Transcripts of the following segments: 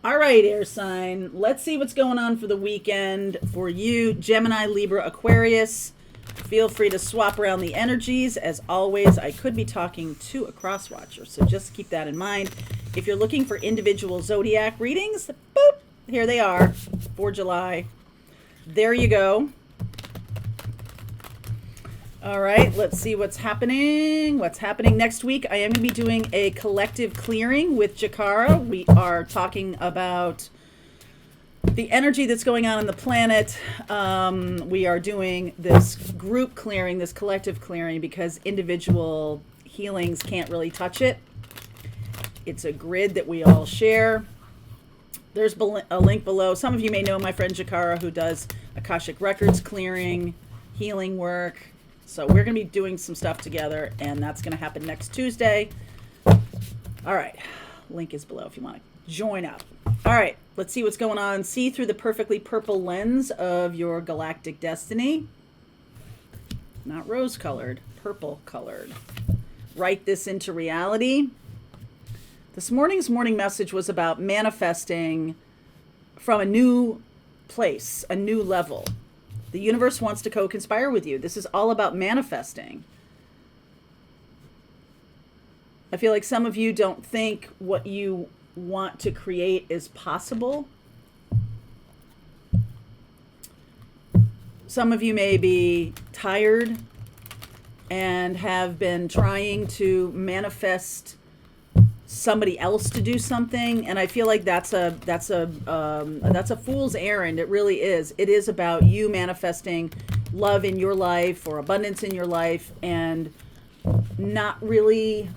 All right, air sign. Let's see what's going on for the weekend for you, Gemini, Libra, Aquarius. Feel free to swap around the energies. As always, I could be talking to a cross watcher, so just keep that in mind. If you're looking for individual zodiac readings, boop, here they are for July. There you go. All right, let's see what's happening. What's happening next week? I am going to be doing a collective clearing with Jakara. We are talking about the energy that's going on the planet. We are doing this group clearing, this collective clearing, because individual healings can't really touch it. It's a grid that we all share. There's a link below. Some of you may know my friend Jakara, who does Akashic Records clearing, healing work. So we're going to be doing some stuff together, and that's going to happen next Tuesday. All right. Link is below if you want to join up. All right. Let's see what's going on. See through the perfectly purple lens of your galactic destiny. Not rose-colored, purple-colored. Write this into reality. This morning's morning message was about manifesting from a new place, a new level. The universe wants to co-conspire with you. This is all about manifesting. I feel like some of you don't think what you want to create is possible. Some of you may be tired and have been trying to manifest somebody else to do something, and I feel like that's a fool's errand. It really is. It is about you manifesting love in your life or abundance in your life, and not really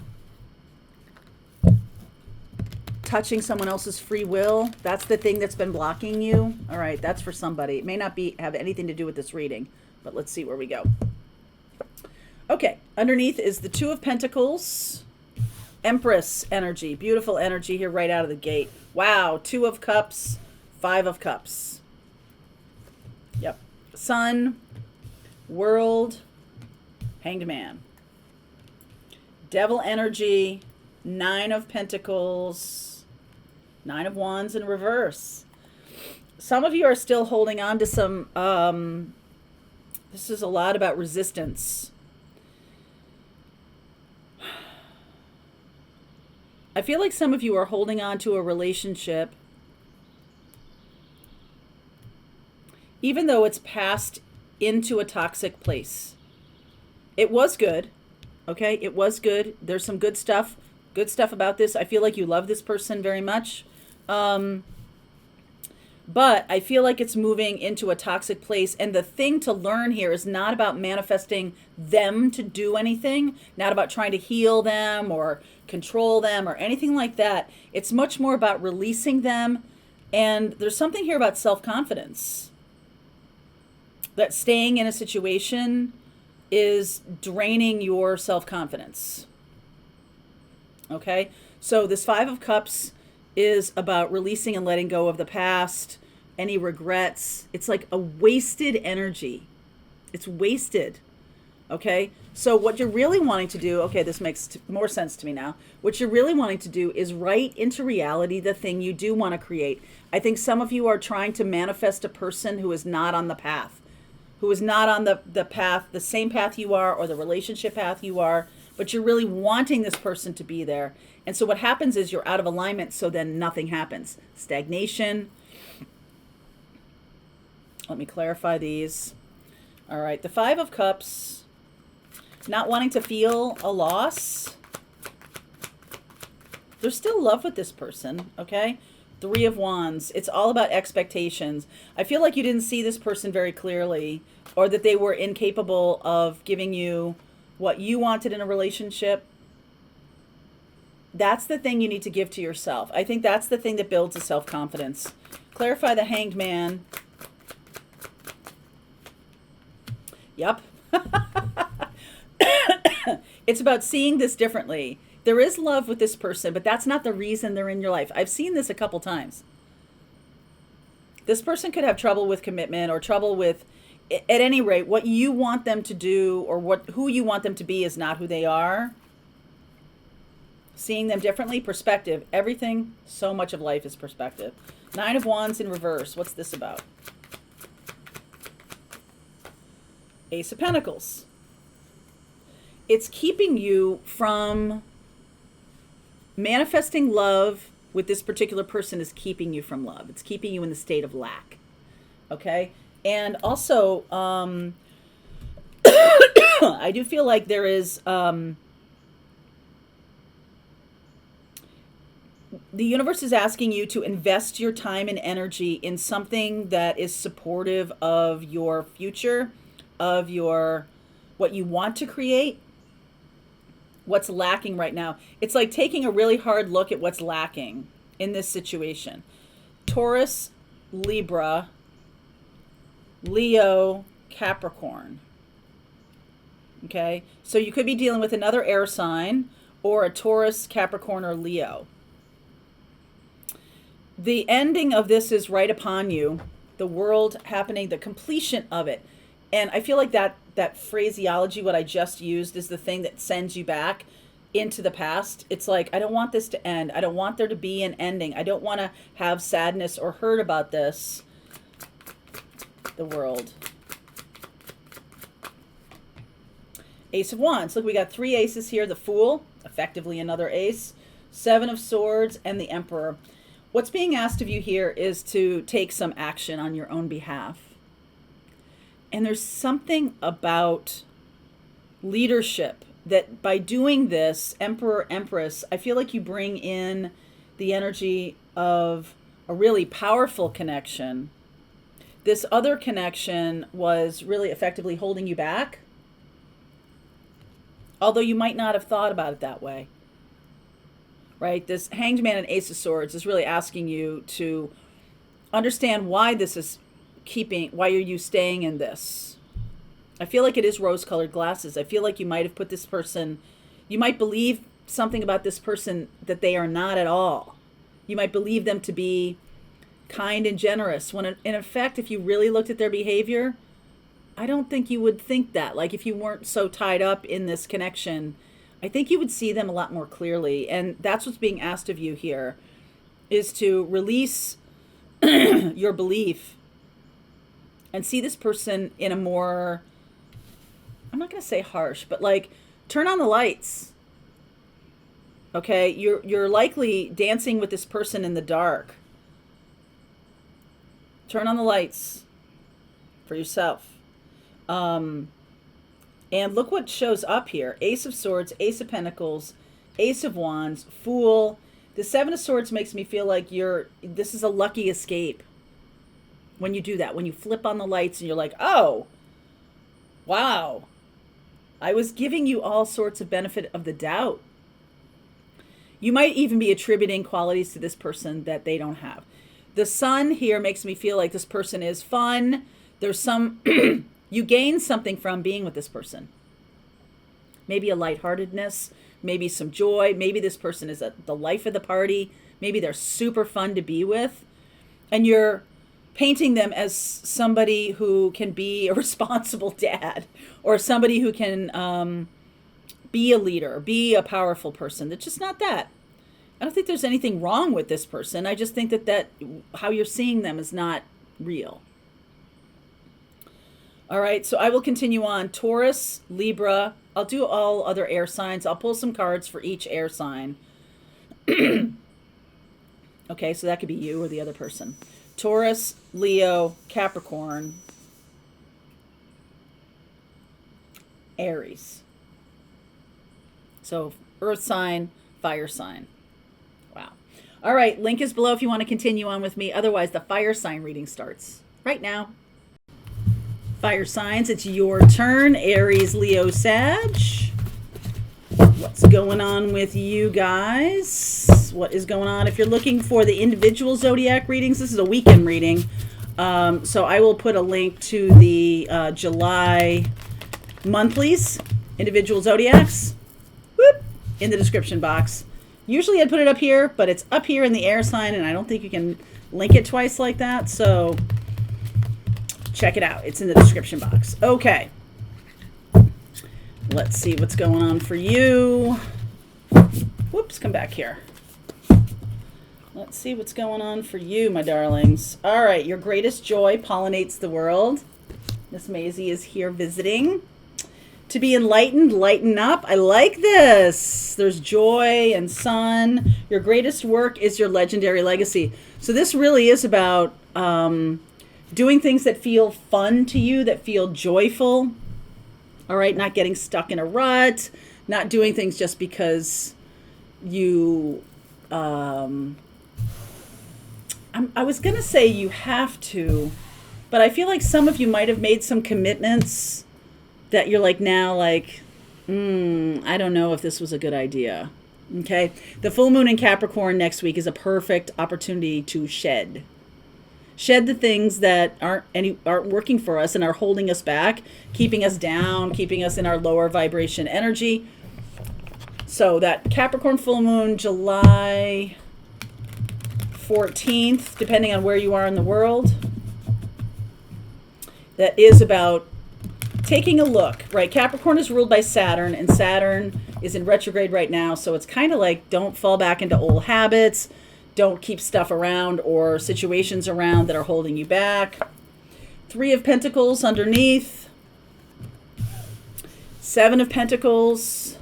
touching someone else's free will. That's the thing that's been blocking you. All right, that's for somebody. It may not have anything to do with this reading, but let's see where we go. Okay, underneath is the Two of Pentacles. Empress energy, beautiful energy here right out of the gate. Wow, Two of Cups, Five of Cups. Yep. Sun, World, Hanged Man. Devil energy, Nine of Pentacles, Nine of Wands in reverse. Some of you are still holding on to some, this is a lot about resistance. I feel like some of you are holding on to a relationship, even though it's passed into a toxic place. It was good, okay? It was good. There's some good stuff about this. I feel like you love this person very much. But I feel like it's moving into a toxic place. And the thing to learn here is not about manifesting them to do anything, not about trying to heal them or control them or anything like that. It's much more about releasing them. And there's something here about self-confidence. That staying in a situation is draining your self-confidence. Okay? So this Five of Cups is about releasing and letting go of the past, any regrets. It's like a wasted energy. It's wasted. Okay? So what you're really wanting to do, okay, this makes more sense to me now. What you're really wanting to do is write into reality the thing you do want to create. I think some of you are trying to manifest a person who is not on the path, who is not on the path, the same path you are, or the relationship path you are, but you're really wanting this person to be there. And so what happens is you're out of alignment, so then nothing happens. Stagnation. Let me clarify these. All right, the Five of Cups, not wanting to feel a loss. There's still love with this person, okay? Three of Wands, it's all about expectations. I feel like you didn't see this person very clearly, or that they were incapable of giving you what you wanted in a relationship. That's the thing you need to give to yourself. I think that's the thing that builds the self-confidence. Clarify the Hanged Man. Yep. It's about seeing this differently. There is love with this person, but that's not the reason they're in your life. I've seen this a couple times. This person could have trouble with commitment or trouble with, at any rate, what you want them to do or who you want them to be is not who they are. Seeing them differently, perspective. Everything, so much of life is perspective. 9 of Wands in reverse. What's this about? Ace of Pentacles. It's keeping you from manifesting love with this particular person is keeping you from love. It's keeping you in the state of lack. Okay? And also, I do feel like there is... the universe is asking you to invest your time and energy in something that is supportive of your future, of your what you want to create, what's lacking right now. It's like taking a really hard look at what's lacking in this situation. Taurus, Libra, Leo, Capricorn. Okay? So you could be dealing with another air sign or a Taurus, Capricorn, or Leo. The ending of this is right upon you. The world happening, the completion of it. And I feel like that phraseology, what I just used, is the thing that sends you back into the past. It's like, I don't want this to end. I don't want there to be an ending. I don't want to have sadness or hurt about this. The world. Ace of Wands. Look, we got 3 aces here. The Fool, effectively another ace. 7 of Swords, and the Emperor. What's being asked of you here is to take some action on your own behalf. And there's something about leadership that by doing this, Emperor, Empress, I feel like you bring in the energy of a really powerful connection. This other connection was really effectively holding you back, although you might not have thought about it that way. Right? This Hanged Man and Ace of Swords is really asking you to understand why this is why are you staying in this? I feel like it is rose-colored glasses. I feel like you might have put this person, you might believe something about this person that they are not at all. You might believe them to be kind and generous, when in effect, if you really looked at their behavior, I don't think you would think that. Like, if you weren't so tied up in this connection, I think you would see them a lot more clearly. And that's what's being asked of you here, is to release your belief and see this person in a more, I'm not going to say harsh, but like, turn on the lights. Okay? You're likely dancing with this person in the dark. Turn on the lights for yourself. And look what shows up here. Ace of Swords, Ace of Pentacles, Ace of Wands, Fool. The 7 of Swords makes me feel like this is a lucky escape. When you do that, when you flip on the lights and you're like, oh, wow. I was giving you all sorts of benefit of the doubt. You might even be attributing qualities to this person that they don't have. The Sun here makes me feel like this person is fun. There's some... You gain something from being with this person. Maybe a lightheartedness, maybe some joy. Maybe this person is the life of the party. Maybe they're super fun to be with. And you're painting them as somebody who can be a responsible dad, or somebody who can be a leader, be a powerful person. That's just not that. I don't think there's anything wrong with this person. I just think that how you're seeing them is not real. All right, so I will continue on. Taurus, Libra. I'll do all other air signs. I'll pull some cards for each air sign. Okay, so that could be you or the other person. Taurus, Leo, Capricorn, Aries. So earth sign, fire sign. Wow. All right, link is below if you want to continue on with me. Otherwise, the fire sign reading starts right now. Fire signs, it's your turn. Aries, Leo, Sag. What's going on with you guys? What is going on? If you're looking for the individual zodiac readings, this is a weekend reading. So I will put a link to the July monthlies, individual zodiacs, in the description box. Usually I'd put it up here, but it's up here in the air sign, and I don't think you can link it twice like that. So check it out. It's in the description box. Okay. Let's see what's going on for you. Whoops, come back here. Let's see what's going on for you, my darlings. All right, your greatest joy pollinates the world. Miss Maisie is here visiting. To be enlightened, lighten up. I like this. There's joy and sun. Your greatest work is your legendary legacy. So this really is about doing things that feel fun to you, that feel joyful. All right, not getting stuck in a rut, not doing things just because you... I was going to say you have to, but I feel like some of you might have made some commitments that you're like now like, I don't know if this was a good idea. Okay. The full moon in Capricorn next week is a perfect opportunity to shed the things that aren't working for us and are holding us back, keeping us down, keeping us in our lower vibration energy. So that Capricorn full moon, July 14th, depending on where you are in the world, that is about taking a look, right? Capricorn is ruled by Saturn, and Saturn is in retrograde right now. So it's kind of like, don't fall back into old habits. Don't keep stuff around or situations around that are holding you back. 3 of Pentacles underneath. 7 of Pentacles.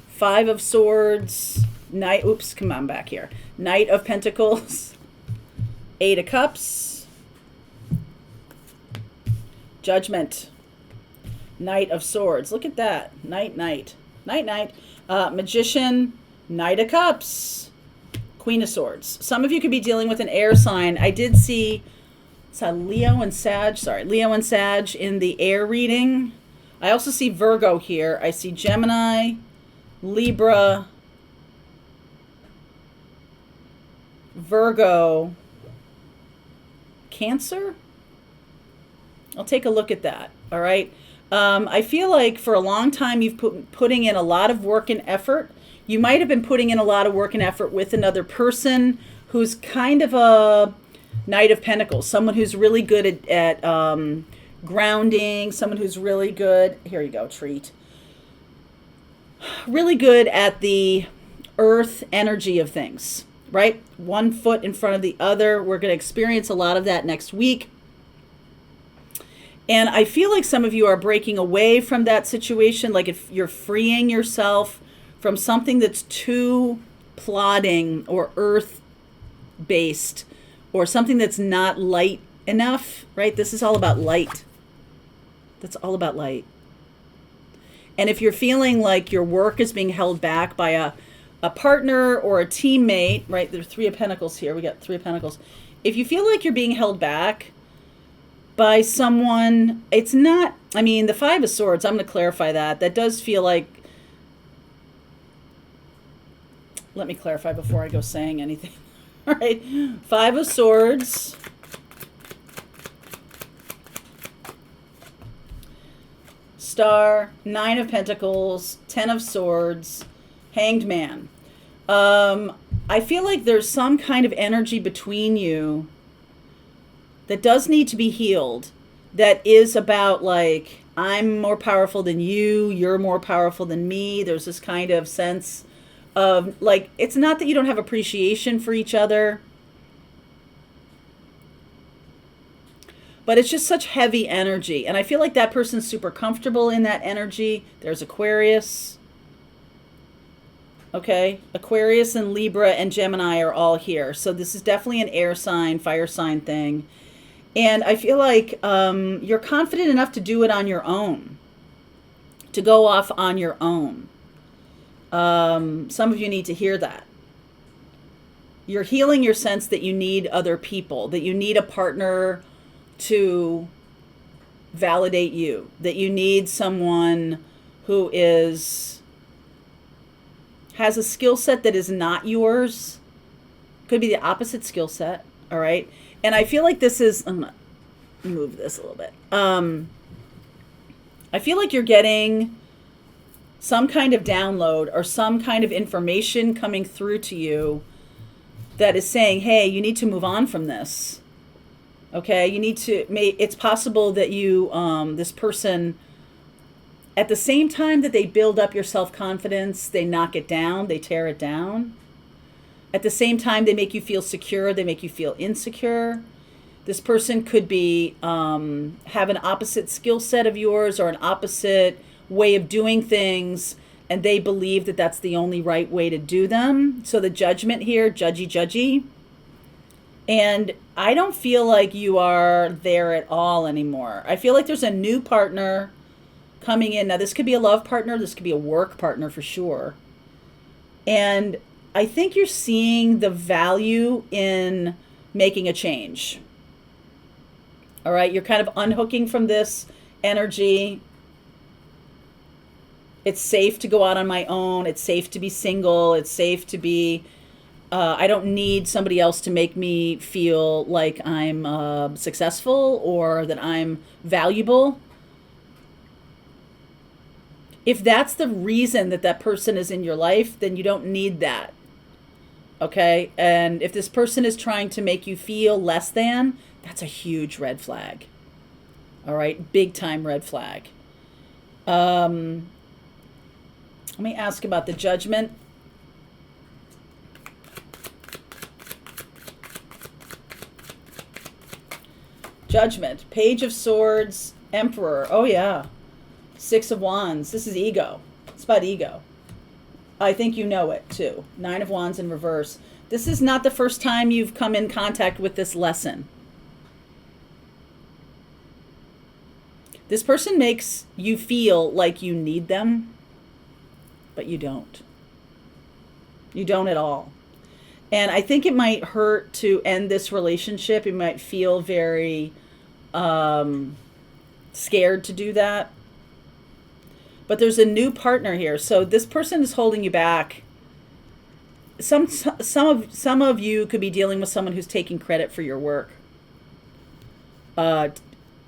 5 of Swords. Knight, oops, come on back here. Knight of Pentacles. 8 of Cups. Judgment. Knight of Swords. Look at that. Knight. Magician. Knight of Cups. Queen of Swords. Some of you could be dealing with an air sign. I did see Leo and Sag in the air reading. I also see Virgo here. I see Gemini, Libra, Virgo, Cancer. I'll take a look at that. All right. I feel like for a long time you've putting in a lot of work and effort. You might have been putting in a lot of work and effort with another person who's kind of a Knight of Pentacles, someone who's really good at grounding, someone who's really good, here you go, treat, really good at the earth energy of things, right? One foot in front of the other. We're going to experience a lot of that next week. And I feel like some of you are breaking away from that situation, like if you're freeing yourself from something that's too plodding or earth-based or something that's not light enough, right? This is all about light. That's all about light. And if you're feeling like your work is being held back by a partner or a teammate, right? There's 3 of Pentacles here. We got 3 of Pentacles. If you feel like you're being held back by someone, it's not, I mean, the 5 of Swords, I'm going to clarify that. That does feel like, let me clarify before I go saying anything. All right. 5 of Swords. Star, 9 of Pentacles, 10 of Swords, Hanged Man. I feel like there's some kind of energy between you that does need to be healed, that is about like, I'm more powerful than you, you're more powerful than me. There's this kind of sense of like, it's not that you don't have appreciation for each other, but it's just such heavy energy. And I feel like that person's super comfortable in that energy. There's Aquarius. Okay. Aquarius and Libra and Gemini are all here. So this is definitely an air sign, fire sign thing. And I feel like you're confident enough to do it on your own, to go off on your own. Some of you need to hear that. You're healing your sense that you need other people, that you need a partner to validate you, that you need someone who has a skill set that is not yours. Could be the opposite skill set. All right. And I feel like this is, I'm going to move this a little bit. I feel like you're getting some kind of download or some kind of information coming through to you that is saying, hey, you need to move on from this. Okay, you need to, it's possible that you, this person at the same time that they build up your self-confidence, they knock it down, they tear it down. At the same time, they make you feel secure, they make you feel insecure. This person could be have an opposite skill set of yours or an opposite way of doing things, and they believe that that's the only right way to do them. So the judgment here, judgy. And I don't feel like you are there at all anymore. I feel like there's a new partner coming in. Now, this could be a love partner. This could be a work partner for sure. And I think you're seeing the value in making a change. All right, you're kind of unhooking from this energy. It's safe to go out on my own. It's safe to be single. It's safe to be, I don't need somebody else to make me feel like I'm successful or that I'm valuable. If that's the reason that that person is in your life, then you don't need that. Okay? And if this person is trying to make you feel less than, that's a huge red flag. All right? Big time red flag. Let me ask about the judgment. Judgment. Page of Swords. Emperor. Oh, yeah. Six of Wands. This is ego. It's about ego. I think you know it, too. Nine of Wands in reverse. This is not the first time you've come in contact with this lesson. This person makes you feel like you need them, but you don't. You don't at all. And I think it might hurt to end this relationship. You might feel very scared to do that. But there's a new partner here. So this person is holding you back. Some of you could be dealing with someone who's taking credit for your work.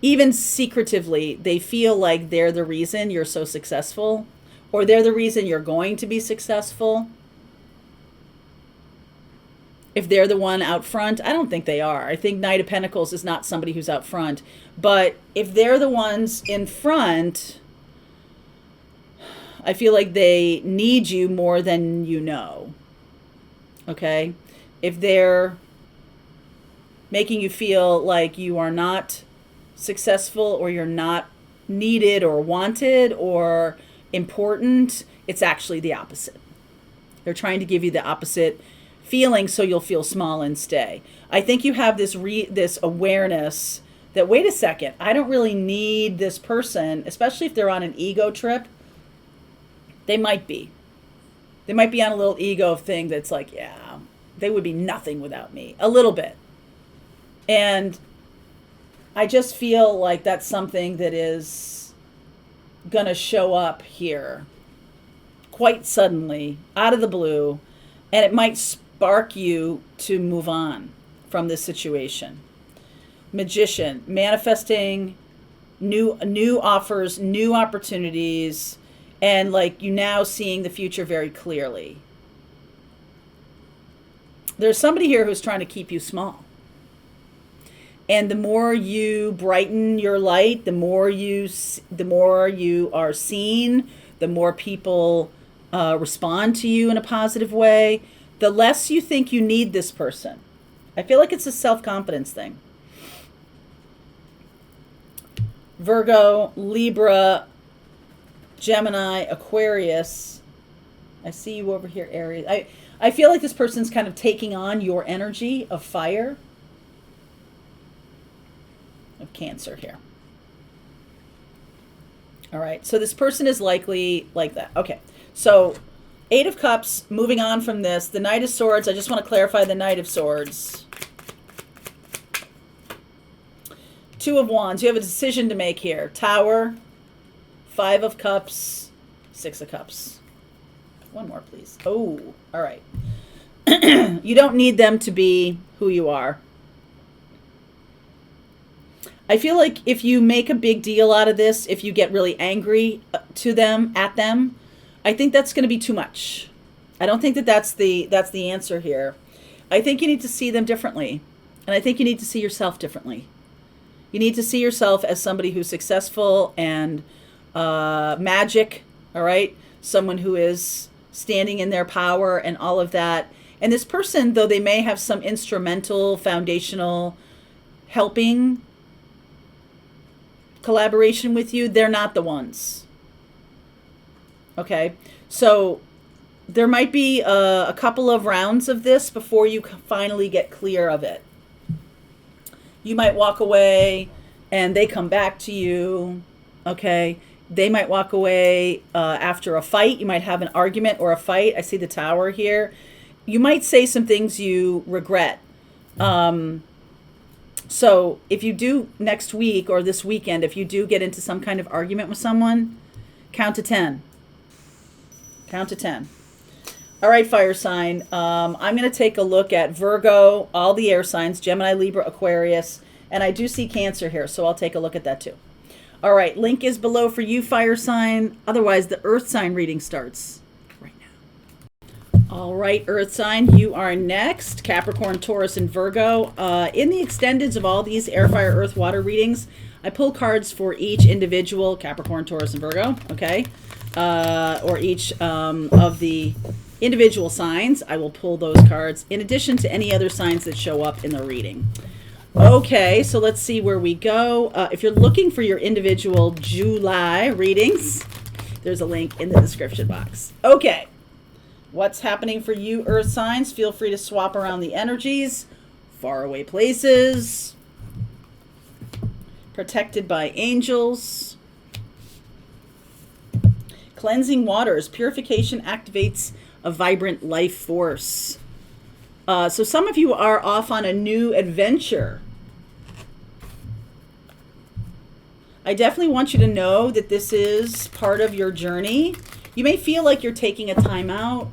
Even secretively, they feel like they're the reason you're so successful, or they're the reason you're going to be successful. If they're the one out front, I don't think they are. I think Knight of Pentacles is not somebody who's out front. But if they're the ones in front, I feel like they need you more than you know. Okay? If they're making you feel like you are not successful or you're not needed or wanted or important, it's actually the opposite. They're trying to give you the opposite feeling so you'll feel small and stay. I think you have this awareness that, wait a second, I don't really need this person, especially if they're on an ego trip. They might be. They might be on a little ego thing that's like, yeah, they would be nothing without me. A little bit. And I just feel like that's something that is going to show up here quite suddenly, out of the blue, and it might spark you to move on from this situation. Magician, manifesting new offers, new opportunities, and like you now seeing the future very clearly. There's somebody here who's trying to keep you small. And the more you brighten your light, the more you are seen, the more people respond to you in a positive way, the less you think you need this person. I feel like it's a self-confidence thing. Virgo, Libra, Gemini, Aquarius. I see you over here, Aries. I feel like this person's kind of taking on your energy of fire. Of Cancer here. All right, so this person is likely like that. Okay, so Eight of Cups, moving on from this. The Knight of Swords, I just want to clarify the Knight of Swords. Two of Wands, you have a decision to make here. Tower, Five of Cups, Six of Cups. One more, please. Oh, all right. You don't need them to be who you are. I feel like if you make a big deal out of this, if you get really angry at them, I think that's going to be too much. I don't think that that's the answer here. I think you need to see them differently. And I think you need to see yourself differently. You need to see yourself as somebody who's successful and magic, all right? Someone who is standing in their power and all of that. And this person, though they may have some instrumental, foundational, helping collaboration with you, they're not the ones. Okay? So there might be a couple of rounds of this before you finally get clear of it. You might walk away and they come back to you. Okay? They might walk away after a fight. You might have an argument or a fight. I see the Tower here. You might say some things you regret. So if you do next week or this weekend, if you do get into some kind of argument with someone, count to 10. Count to 10. All right, fire sign. I'm going to take a look at Virgo, all the air signs, Gemini, Libra, Aquarius, and I do see Cancer here, so I'll take a look at that too. All right, link is below for you, fire sign. Otherwise, the earth sign reading starts right now. All right, earth sign, you are next. Capricorn, Taurus, and Virgo. In the extendeds of all these air, fire, earth, water readings, I pull cards for each individual, Capricorn, Taurus, and Virgo, okay? Or each of the individual signs. I will pull those cards in addition to any other signs that show up in the reading. Okay, so let's see where we go. If you're looking for your individual July readings, there's a link in the description box. Okay, what's happening for you, earth signs? Feel free to swap around the energies. Faraway places. Protected by angels. Cleansing waters. Purification activates a vibrant life force. So some of you are off on a new adventure. I definitely want you to know that this is part of your journey. You may feel like you're taking a time out,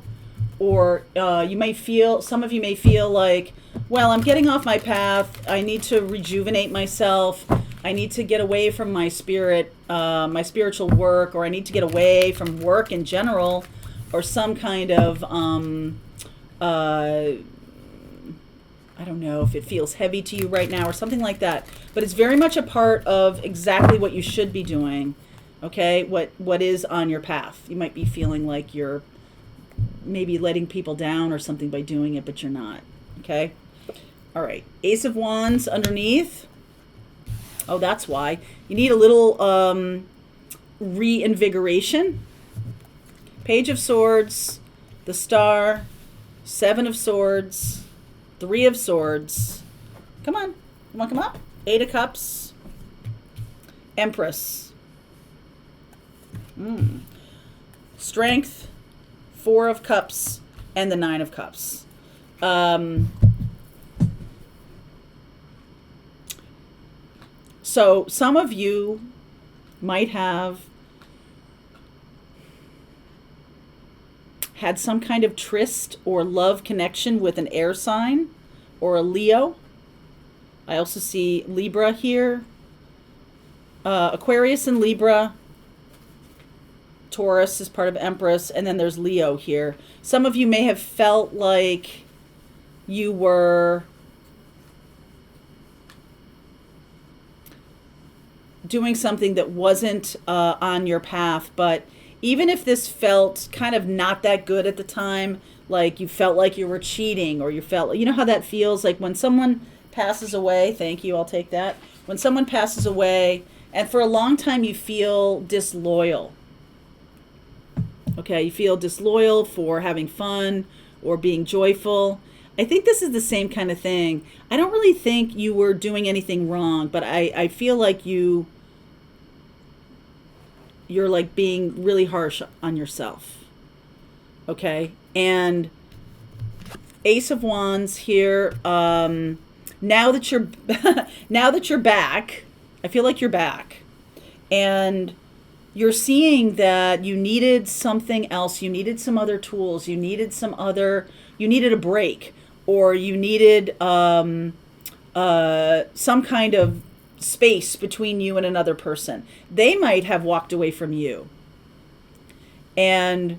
or you may feel, some of you may feel like, well, I'm getting off my path. I need to rejuvenate myself. I need to get away from my spirit, my spiritual work, or I need to get away from work in general, or some kind of, I don't know if it feels heavy to you right now or something like that, but it's very much a part of exactly what you should be doing, okay? What is on your path. You might be feeling like you're maybe letting people down or something by doing it, but you're not, okay? All right, Ace of Wands underneath. Oh, that's why. You need a little reinvigoration. Page of Swords, the Star, Seven of Swords, Three of Swords. Come on. You want to come up? Eight of Cups. Empress. Strength. Four of Cups. And the Nine of Cups. So some of you might have had some kind of tryst or love connection with an air sign or a Leo. I also see Libra here. Aquarius and Libra. Taurus is part of Empress. And then there's Leo here. Some of you may have felt like you were doing something that wasn't on your path, but even if this felt kind of not that good at the time, like you felt like you were cheating, or you felt, you know how that feels like when someone passes away. Thank you, I'll take that. When someone passes away and for a long time you feel disloyal. Okay, you feel disloyal for having fun or being joyful. I think this is the same kind of thing. I don't really think you were doing anything wrong, but I feel like you're like being really harsh on yourself. Okay? And Ace of Wands here. Now that you're back, I feel like you're back. And you're seeing that you needed something else. You needed some other tools. You needed a break, or you needed some kind of space between you and another person. They might have walked away from you. And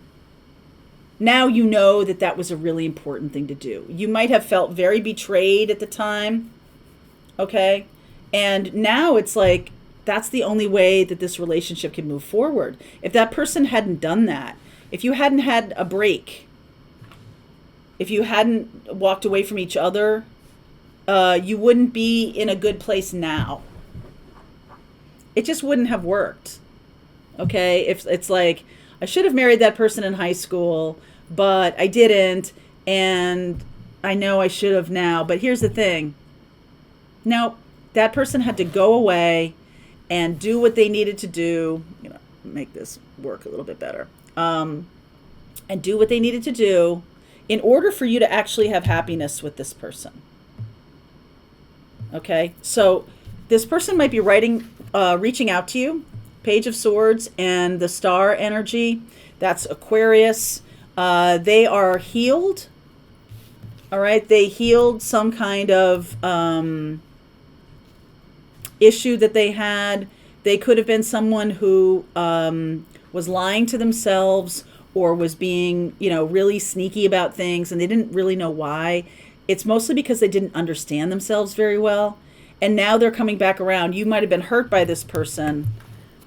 now you know that that was a really important thing to do. You might have felt very betrayed at the time. Okay? And now it's like, That's the only way that this relationship can move forward. If that person hadn't done that, if you hadn't had a break, if you hadn't walked away from each other, you wouldn't be in a good place now. It just wouldn't have worked. Okay? If it's like, I should have married that person in high school, but I didn't, and I know I should have now. But here's the thing. No, that person had to go away and do what they needed to do. Make this work a little bit better. And do what they needed to do in order for you to actually have happiness with this person. Okay? So this person might be reaching out to you. Page of Swords and the star energy. That's Aquarius. They are healed. All right? They healed some kind of issue that they had. They could have been someone who was lying to themselves or was being, really sneaky about things, and they didn't really know why. It's mostly because they didn't understand themselves very well. And now they're coming back around. You might have been hurt by this person,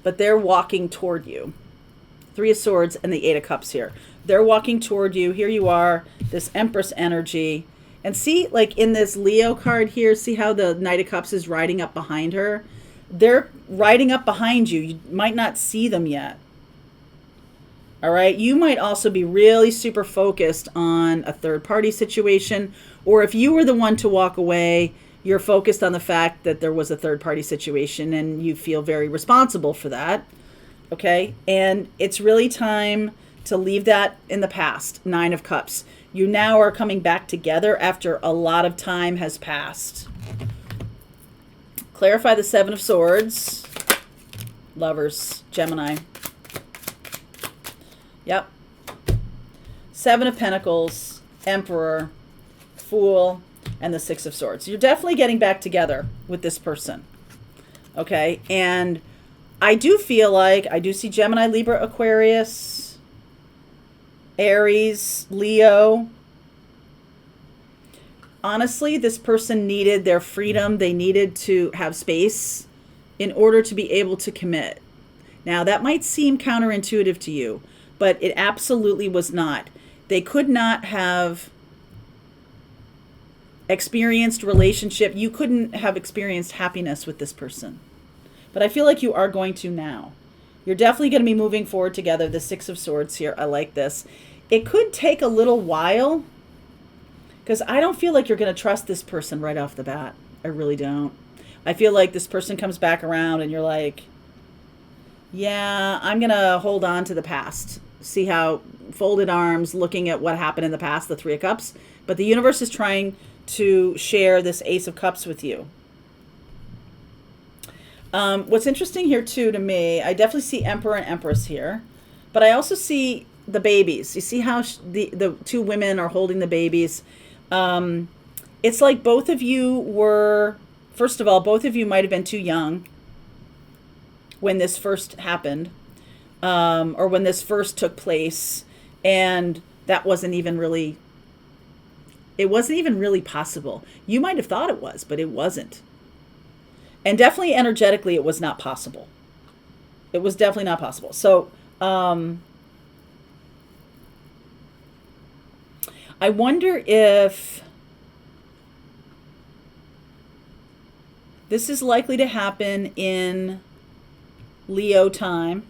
but they're walking toward you. Three of Swords and the Eight of Cups here. They're walking toward you. Here you are, this Empress energy. And see, like in this Leo card here, see how the Knight of Cups is riding up behind her? They're riding up behind you. You might not see them yet. All right. You might also be really super focused on a third party situation. Or if you were the one to walk away, you're focused on the fact that there was a third party situation and you feel very responsible for that. Okay. And it's really time to leave that in the past. Nine of Cups. You now are coming back together after a lot of time has passed. Clarify the Seven of Swords. Lovers. Gemini. Yep. Seven of Pentacles. Emperor. Fool. And the Six of Swords. You're definitely getting back together with this person. Okay? And I do feel like, I do see Gemini, Libra, Aquarius, Aries, Leo. Honestly, this person needed their freedom. They needed to have space in order to be able to commit. Now, that might seem counterintuitive to you, but it absolutely was not. They could not have experienced relationship. You couldn't have experienced happiness with this person. But I feel like you are going to now. You're definitely going to be moving forward together. The Six of Swords here. I like this. It could take a little while because I don't feel like you're going to trust this person right off the bat. I really don't. I feel like this person comes back around and you're like, yeah, I'm going to hold on to the past. See how folded arms, looking at what happened in the past, the Three of Cups. But the universe is trying to share this Ace of Cups with you. What's interesting here too to me, I definitely see Emperor and Empress here, but I also see the babies. You see how the two women are holding the babies. It's like both of you were, first of all, both of you might have been too young when this first happened, or when this first took place, and that wasn't even really, it wasn't even really possible. You might have thought it was, but it wasn't. And definitely energetically, it was not possible. It was definitely not possible. So, I wonder if this is likely to happen in Leo time.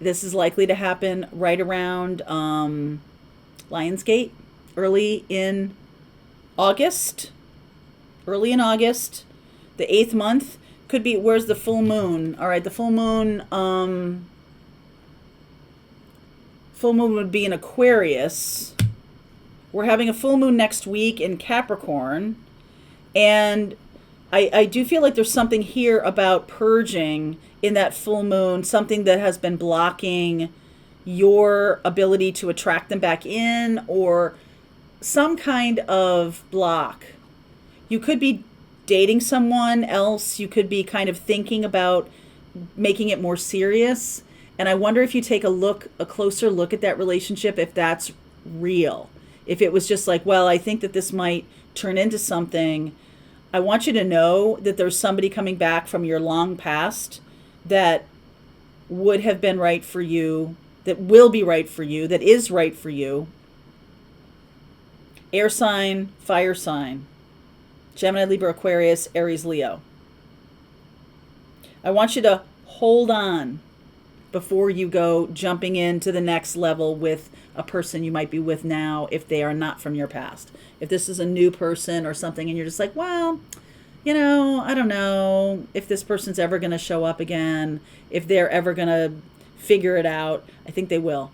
This is likely to happen right around Lionsgate, early in August. Early in August, the 8th month could be, where's the full moon? All right, the full moon would be in Aquarius. We're having a full moon next week in Capricorn. And I do feel like there's something here about purging in that full moon, something that has been blocking your ability to attract them back in, or some kind of block. You could be dating someone else. You could be kind of thinking about making it more serious. And I wonder if you take a closer look at that relationship, if that's real. If it was just like, well, I think that this might turn into something. I want you to know that there's somebody coming back from your long past that would have been right for you, that will be right for you, that is right for you. Air sign, fire sign. Gemini, Libra, Aquarius, Aries, Leo. I want you to hold on before you go jumping into the next level with a person you might be with now if they are not from your past. If this is a new person or something and you're just like, well, you know, I don't know if this person's ever going to show up again, if they're ever going to figure it out. I think they will.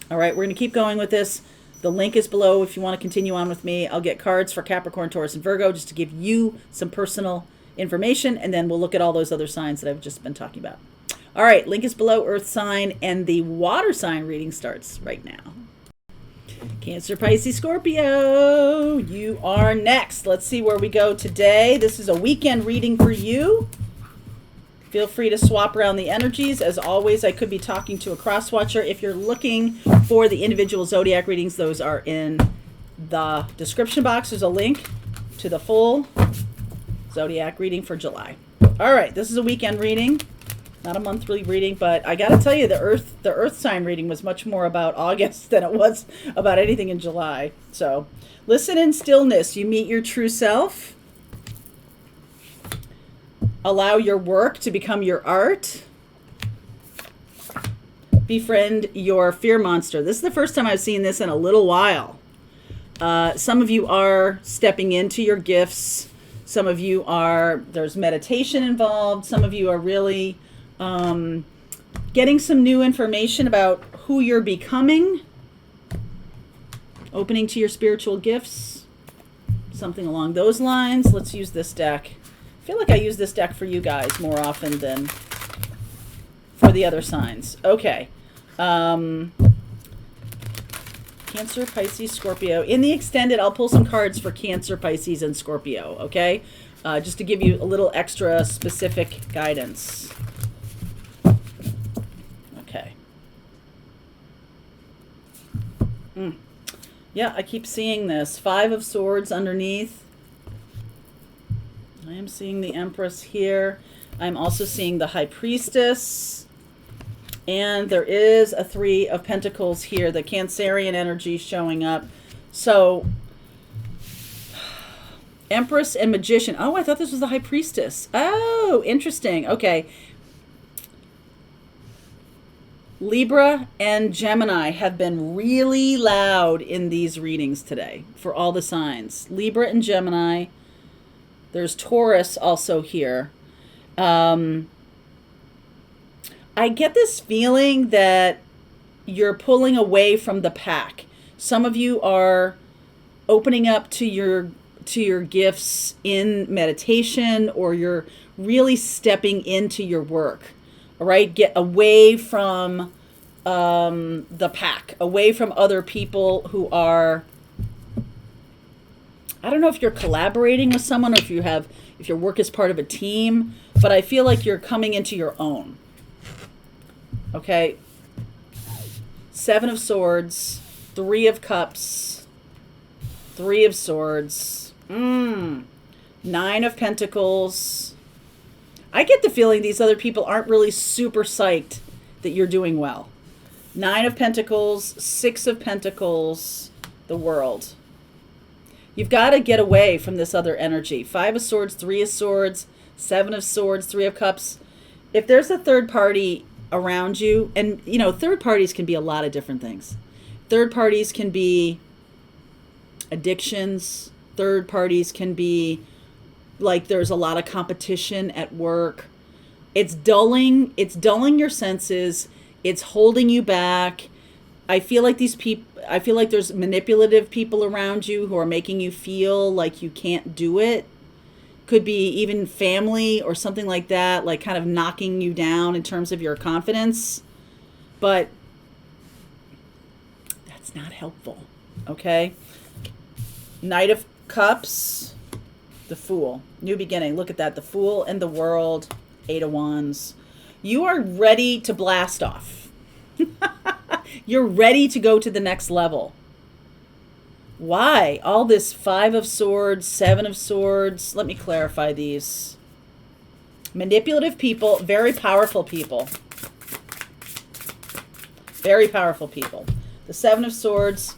All right, we're going to keep going with this. The link is below if you want to continue on with me. I'll get cards for Capricorn, Taurus, and Virgo just to give you some personal information, and then we'll look at all those other signs that I've just been talking about. All right, link is below, earth sign, and the water sign reading starts right now. Cancer, Pisces, Scorpio, you are next. Let's see where we go today. This is a weekend reading for you. Feel free to swap around the energies. As always, I could be talking to a cross watcher. If you're looking for the individual zodiac readings, those are in the description box. There's a link to the full zodiac reading for July. All right, this is a weekend reading. Not a monthly reading, but I got to tell you, the earth sign reading was much more about August than it was about anything in July. So listen in stillness. You meet your true self. Allow your work to become your art. Befriend your fear monster. This is the first time I've seen this in a little while. Some of you are stepping into your gifts. Some of you are, there's meditation involved. Some of you are really getting some new information about who you're becoming, opening to your spiritual gifts, something along those lines. Let's use this deck. I feel like I use this deck for you guys more often than for the other signs. Okay. Cancer, Pisces, Scorpio. In the extended, I'll pull some cards for Cancer, Pisces, and Scorpio, okay? Just to give you a little extra specific guidance. Okay. Yeah, I keep seeing this. 5 of Swords underneath. I am seeing the Empress here. I'm also seeing the High Priestess. And there is a 3 of Pentacles here, the Cancerian energy showing up. So, Empress and Magician. Oh, I thought this was the High Priestess. Oh, interesting. Okay. Libra and Gemini have been really loud in these readings today for all the signs. Libra and Gemini. There's Taurus also here. I get this feeling that you're pulling away from the pack. Some of you are opening up to your gifts in meditation, or you're really stepping into your work. All right, get away from the pack, away from other people who are, I don't know if you're collaborating with someone or if your work is part of a team, but I feel like you're coming into your own. Okay. 7 of Swords, 3 of Cups, 3 of Swords, 9 of Pentacles. I get the feeling these other people aren't really super psyched that you're doing well. 9 of Pentacles, 6 of Pentacles, the World. You've got to get away from this other energy. 5 of Swords, 3 of Swords, 7 of Swords, 3 of Cups. If there's a third party around you, and you know, third parties can be a lot of different things. Third parties can be addictions. Third parties can be like there's a lot of competition at work. It's dulling your senses. It's holding you back. I feel like there's manipulative people around you who are making you feel like you can't do it. Could be even family or something like that, like kind of knocking you down in terms of your confidence. But that's not helpful, okay? Knight of Cups, the Fool, new beginning. Look at that, the Fool and the World, 8 of Wands. You are ready to blast off. You're ready to go to the next level. Why? All this 5 of Swords, 7 of Swords. Let me clarify these. Manipulative people, very powerful people. Very powerful people. The 7 of Swords,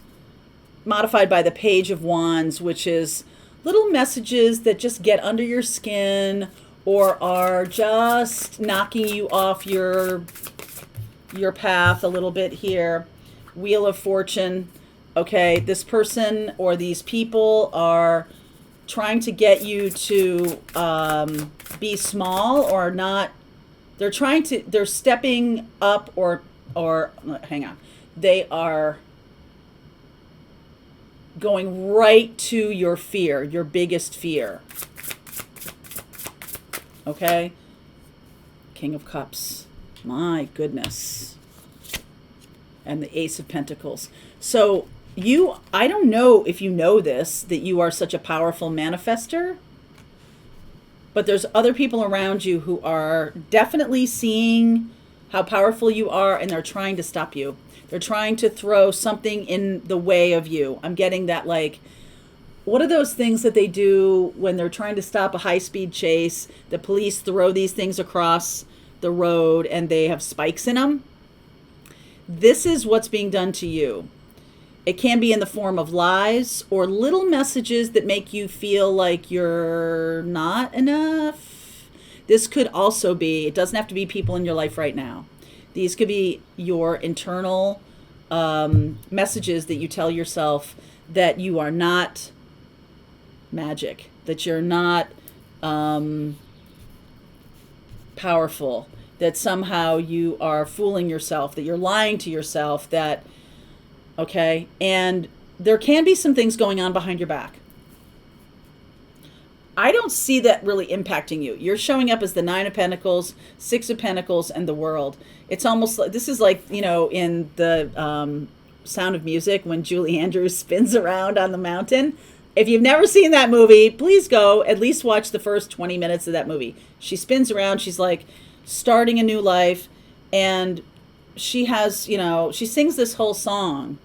modified by the Page of Wands, which is little messages that just get under your skin or are just knocking you off your path a little bit here. Wheel of Fortune. Okay, this person or these people are trying to get you to be small or not. They're stepping up or hang on. They are going right to your fear, your biggest fear. Okay? King of Cups. My goodness. And the Ace of Pentacles. So I don't know if you know this, that you are such a powerful manifester, but there's other people around you who are definitely seeing how powerful you are, and they're trying to stop you. They're trying to throw something in the way of you. I'm getting that, like, what are those things that they do when they're trying to stop a high-speed chase? The police throw these things across the road and they have spikes in them. This is what's being done to you. It can be in the form of lies or little messages that make you feel like you're not enough. This could also be, it doesn't have to be people in your life right now. These could be your internal messages that you tell yourself that you are not magic, that you're not powerful, that somehow you are fooling yourself, that you're lying to yourself, that, okay? And there can be some things going on behind your back. I don't see that really impacting you. You're showing up as the 9 of Pentacles, 6 of Pentacles, and the World. It's almost like, this is like, you know, in the Sound of Music when Julie Andrews spins around on the mountain. If you've never seen that movie, please go at least watch the first 20 minutes of that movie. She spins around. She's like starting a new life. And she has, you know, she sings this whole song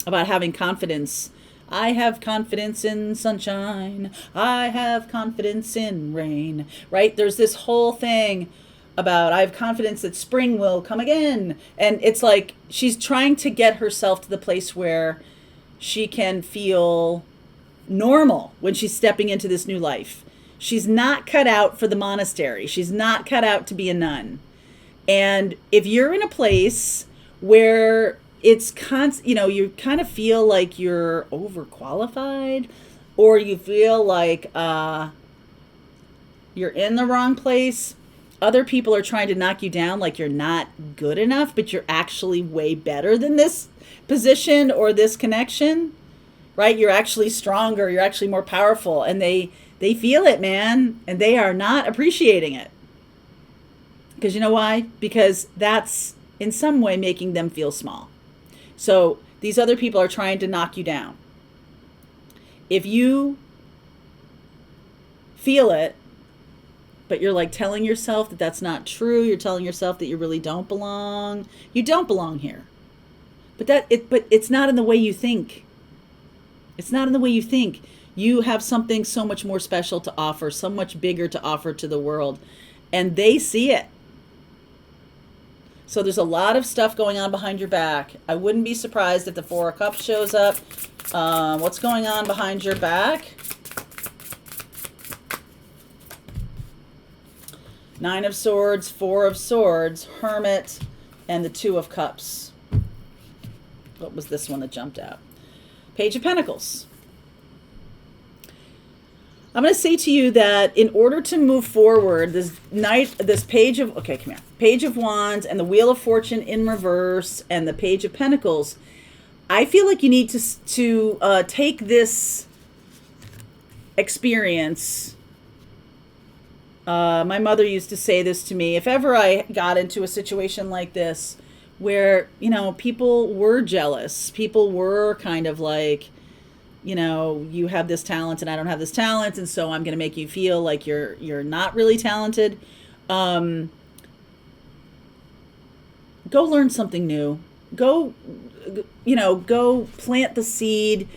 about having confidence. I have confidence in sunshine. I have confidence in rain, right? There's this whole thing about I have confidence that spring will come again. And it's like she's trying to get herself to the place where she can feel normal when she's stepping into this new life. She's not cut out for the monastery. She's not cut out to be a nun. And if you're in a place where it's you know, you kind of feel like you're overqualified, or you feel like you're in the wrong place, other people are trying to knock you down like you're not good enough, but you're actually way better than this position or this connection, right? You're actually stronger. You're actually more powerful. And they feel it, man. And they are not appreciating it. Because you know why? Because that's in some way making them feel small. So these other people are trying to knock you down. If you feel it, but you're like telling yourself that that's not true, you're telling yourself that you really don't belong, you don't belong here. But it's not in the way you think. It's not in the way you think. You have something so much more special to offer, so much bigger to offer to the world, and they see it. So there's a lot of stuff going on behind your back. I wouldn't be surprised if the 4 of Cups shows up. What's going on behind your back? 9 of Swords, 4 of Swords, Hermit, and the 2 of Cups. What was this one that jumped out? Page of Pentacles. I'm going to say to you that in order to move forward, this Page of, okay, come here. Page of Wands and the Wheel of Fortune in reverse and the Page of Pentacles, I feel like you need to take this experience. My mother used to say this to me. If ever I got into a situation like this where, you know, people were jealous, people were kind of like, you know, you have this talent and I don't have this talent, and so I'm going to make you feel like you're not really talented. Go learn something new. Go plant the seed.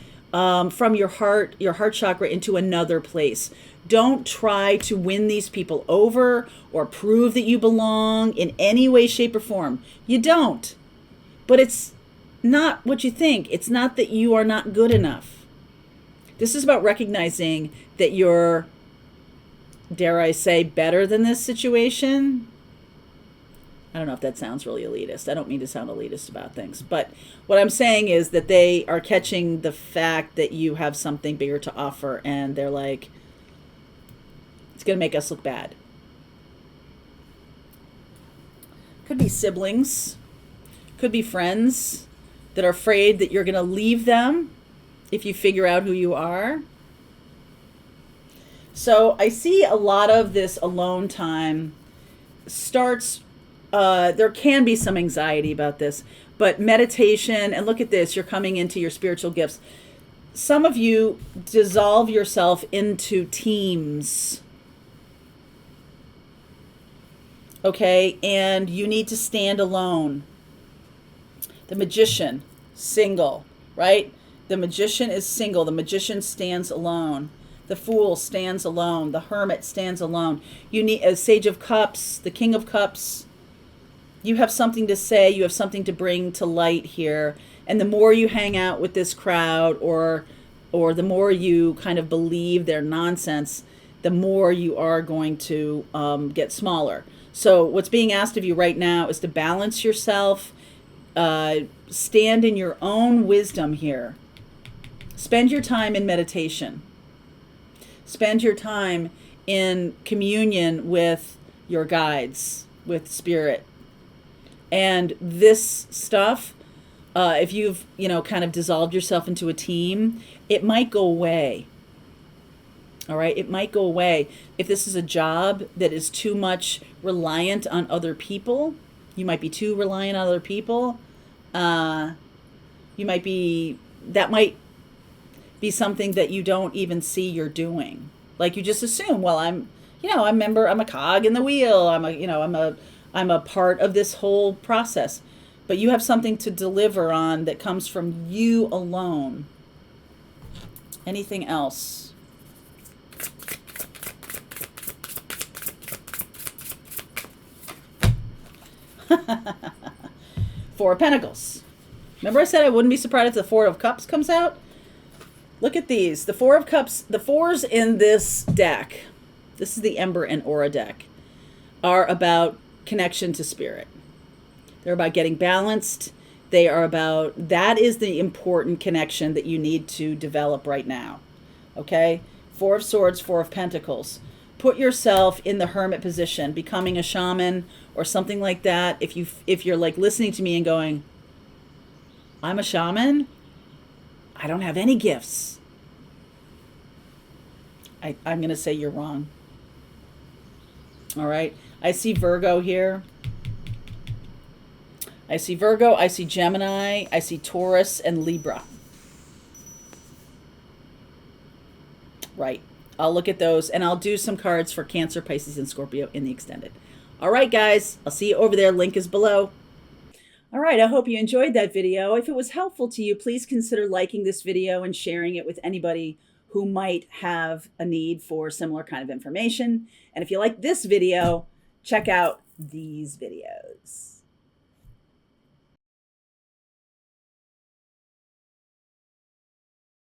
from your heart chakra into another place. Don't try to win these people over or prove that you belong in any way, shape, or form. You don't. But it's not what you think. It's not that you are not good enough. This is about recognizing that you're, dare I say, better than this situation. I don't know if that sounds really elitist. I don't mean to sound elitist about things. But what I'm saying is that they are catching the fact that you have something bigger to offer. And they're like, it's going to make us look bad. Could be siblings. Could be friends that are afraid that you're going to leave them if you figure out who you are. So I see a lot of this alone time starts, there can be some anxiety about this, but meditation, and look at this, you're coming into your spiritual gifts. Some of you dissolve yourself into teams. Okay, and you need to stand alone. The magician, single, right? The magician is single. The magician stands alone. The fool stands alone. The hermit stands alone. You need a sage of cups, the king of cups. You have something to say. You have something to bring to light here. And the more you hang out with this crowd, or the more you kind of believe their nonsense, the more you are going to get smaller. So what's being asked of you right now is to balance yourself, stand in your own wisdom here. Spend your time in meditation. Spend your time in communion with your guides, with spirit. And this stuff, if you've, kind of dissolved yourself into a team, it might go away. All right, it might go away. If this is a job that is too much reliant on other people, you might be too reliant on other people. That might be something that you don't even see you're doing. Like you just assume, well, I'm a cog in the wheel. I'm a part of this whole process. But you have something to deliver on that comes from you alone. Anything else? Four of Pentacles. Remember I said I wouldn't be surprised if the Four of Cups comes out? Look at these. The Four of Cups, the fours in this deck, this is the Ember and Aura deck, are about connection to spirit. They're about getting balanced. They are about, that is the important connection that you need to develop right now. Okay? Four of Swords, Four of Pentacles. Put yourself in the hermit position, becoming a shaman or something like that. If you're like listening to me and going, I'm a shaman, I don't have any gifts, I'm going to say you're wrong. All right. I see Virgo here. I see Virgo. I see Gemini. I see Taurus and Libra. Right. I'll look at those and I'll do some cards for Cancer, Pisces, and Scorpio in the extended. All right, guys. I'll see you over there. Link is below. All right. I hope you enjoyed that video. If it was helpful to you, please consider liking this video and sharing it with anybody who might have a need for similar kind of information. And if you like this video, check out these videos.